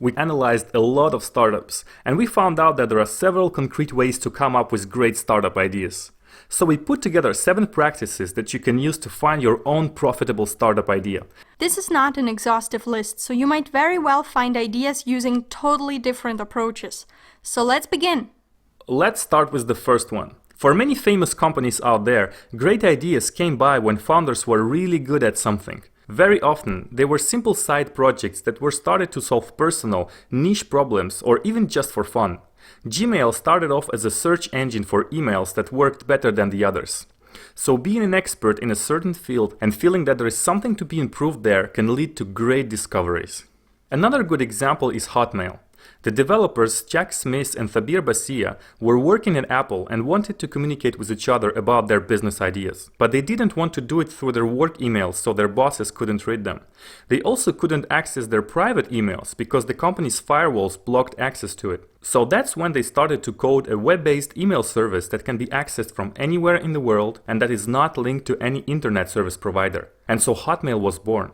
We analyzed a lot of startups, and we found out that there are several concrete ways to come up with great startup ideas. So we put together 7 practices that you can use to find your own profitable startup idea. This is not an exhaustive list, so you might very well find ideas using totally different approaches. So let's begin. Let's start with the first one. For many famous companies out there, great ideas came by when founders were really good at something. Very often, they were simple side projects that were started to solve personal, niche problems or even just for fun. Gmail started off as a search engine for emails that worked better than the others. So being an expert in a certain field and feeling that there is something to be improved there can lead to great discoveries. Another good example is Hotmail. The developers Jack Smith and Thabir Basia were working at Apple and wanted to communicate with each other about their business ideas. But they didn't want to do it through their work emails so their bosses couldn't read them. They also couldn't access their private emails because the company's firewalls blocked access to it. So that's when they started to code a web-based email service that can be accessed from anywhere in the world and that is not linked to any internet service provider. And so Hotmail was born.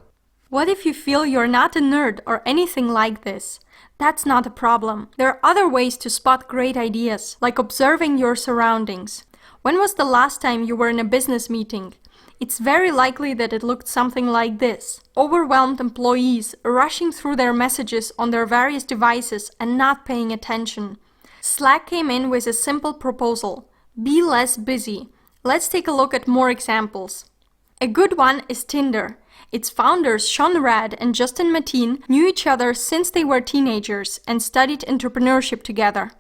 What if you feel you're not a nerd or anything like this? That's not a problem. There are other ways to spot great ideas, like observing your surroundings. When was the last time you were in a business meeting? It's very likely that it looked something like this. Overwhelmed employees rushing through their messages on their various devices and not paying attention. Slack came in with a simple proposal: be less busy. Let's take a look at more examples. A good one is Tinder. Its founders, Sean Rad and Justin Mateen, knew each other since they were teenagers and studied entrepreneurship together.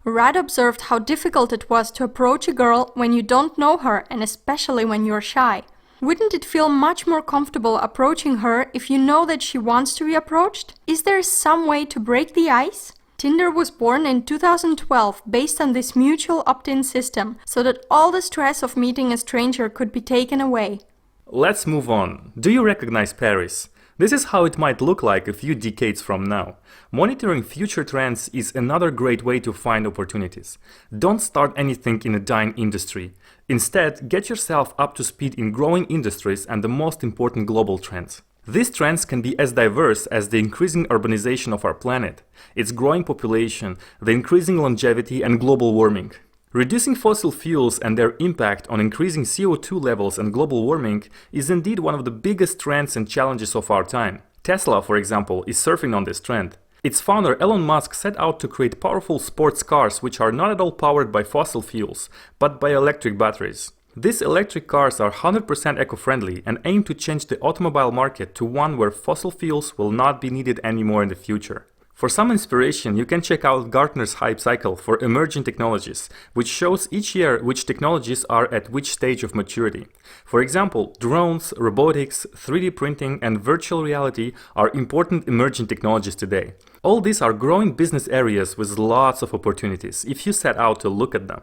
Rad observed how difficult it was to approach a girl when you don't know her and especially when you're shy. Wouldn't it feel much more comfortable approaching her if you know that she wants to be approached? Is there some way to break the ice? Tinder was born in 2012 based on this mutual opt-in system so that all the stress of meeting a stranger could be taken away. Let's move on. Do you recognize Paris? This is how it might look like a few decades from now. Monitoring future trends is another great way to find opportunities. Don't start anything in a dying industry. Instead, get yourself up to speed in growing industries and the most important global trends. These trends can be as diverse as the increasing urbanization of our planet, its growing population, the increasing longevity and global warming. Reducing fossil fuels and their impact on increasing CO2 levels and global warming is indeed one of the biggest trends and challenges of our time. Tesla, for example, is surfing on this trend. Its founder Elon Musk set out to create powerful sports cars which are not at all powered by fossil fuels, but by electric batteries. These electric cars are 100% eco-friendly and aim to change the automobile market to one where fossil fuels will not be needed anymore in the future. For some inspiration, you can check out Gartner's Hype Cycle for Emerging Technologies, which shows each year which technologies are at which stage of maturity. For example, drones, robotics, 3D printing, and virtual reality are important emerging technologies today. All these are growing business areas with lots of opportunities if you set out to look at them.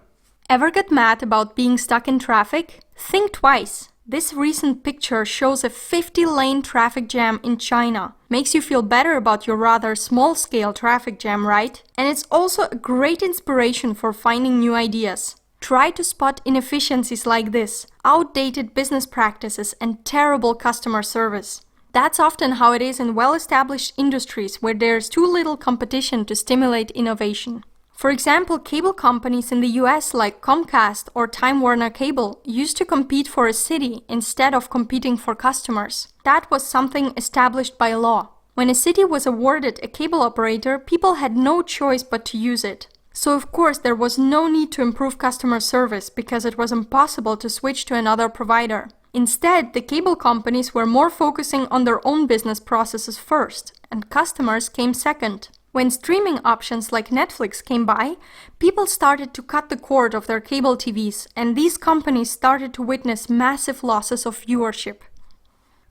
Ever get mad about being stuck in traffic? Think twice. This recent picture shows a 50-lane traffic jam in China. Makes you feel better about your rather small-scale traffic jam, right? And it's also a great inspiration for finding new ideas. Try to spot inefficiencies like this, outdated business practices and terrible customer service. That's often how it is in well-established industries where there's too little competition to stimulate innovation. For example, cable companies in the US like Comcast or Time Warner Cable used to compete for a city instead of competing for customers. That was something established by law. When a city was awarded a cable operator, people had no choice but to use it. So of course there was no need to improve customer service because it was impossible to switch to another provider. Instead, the cable companies were more focusing on their own business processes first, and customers came second. When streaming options like Netflix came by, people started to cut the cord of their cable TVs, and these companies started to witness massive losses of viewership.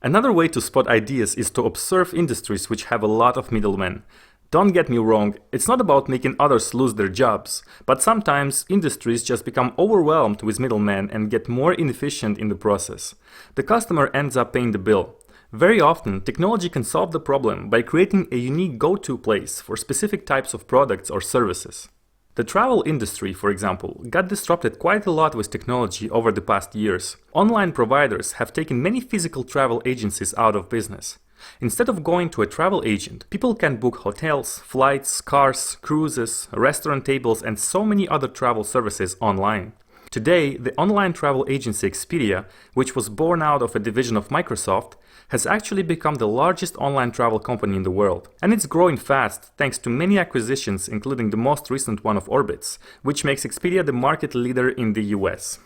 Another way to spot ideas is to observe industries which have a lot of middlemen. Don't get me wrong, it's not about making others lose their jobs, but sometimes industries just become overwhelmed with middlemen and get more inefficient in the process. The customer ends up paying the bill. Very often, technology can solve the problem by creating a unique go-to place for specific types of products or services. The travel industry, for example, got disrupted quite a lot with technology over the past years. Online providers have taken many physical travel agencies out of business. Instead of going to a travel agent, people can book hotels, flights, cars, cruises, restaurant tables, and so many other travel services online. Today, the online travel agency Expedia, which was born out of a division of Microsoft, has actually become the largest online travel company in the world. And it's growing fast thanks to many acquisitions, including the most recent one of Orbitz, which makes Expedia the market leader in the US.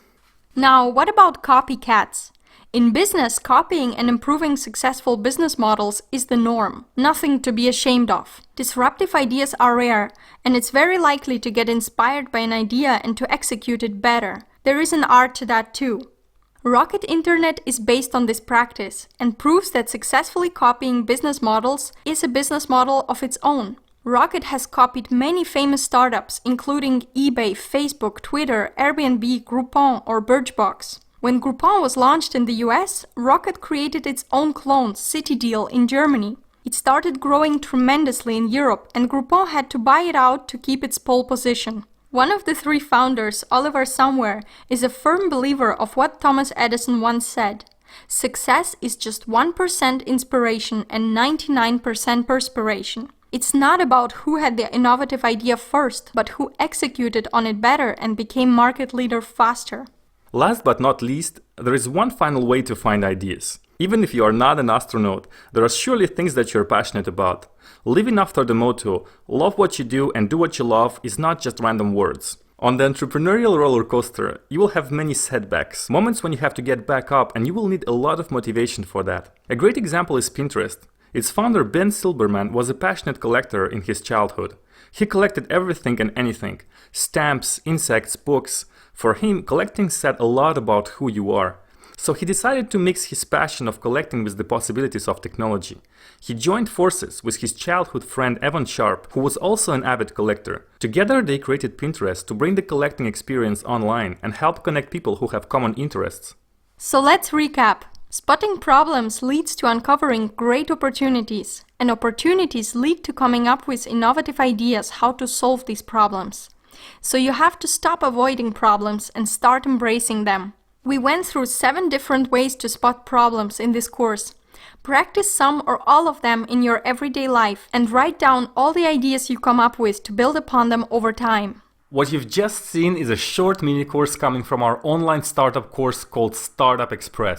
Now, what about copycats? In business, copying and improving successful business models is the norm, nothing to be ashamed of. Disruptive ideas are rare, and it's very likely to get inspired by an idea and to execute it better. There is an art to that too. Rocket Internet is based on this practice and proves that successfully copying business models is a business model of its own. Rocket has copied many famous startups, including eBay, Facebook, Twitter, Airbnb, Groupon, or Birchbox. When Groupon was launched in the US, Rocket created its own clone, CityDeal, in Germany. It started growing tremendously in Europe, and Groupon had to buy it out to keep its pole position. One of the three founders, Oliver Somewhere, is a firm believer of what Thomas Edison once said: "Success is just 1% inspiration and 99% perspiration." It's not about who had the innovative idea first, but who executed on it better and became market leader faster. Last but not least, there is one final way to find ideas. Even if you are not an astronaut, there are surely things that you're passionate about. Living after the motto, "Love what you do and do what you love," is not just random words. On the entrepreneurial roller coaster, you will have many setbacks, moments when you have to get back up, and you will need a lot of motivation for that. A great example is Pinterest. Its founder Ben Silberman was a passionate collector in his childhood. He collected everything and anything: stamps, insects, books. For him, collecting said a lot about who you are. So he decided to mix his passion of collecting with the possibilities of technology. He joined forces with his childhood friend Evan Sharp, who was also an avid collector. Together they created Pinterest to bring the collecting experience online and help connect people who have common interests. So let's recap. Spotting problems leads to uncovering great opportunities, and opportunities lead to coming up with innovative ideas how to solve these problems. So you have to stop avoiding problems and start embracing them. We went through 7 different ways to spot problems in this course. Practice some or all of them in your everyday life and write down all the ideas you come up with to build upon them over time. What you've just seen is a short mini course coming from our online startup course called Startup Express.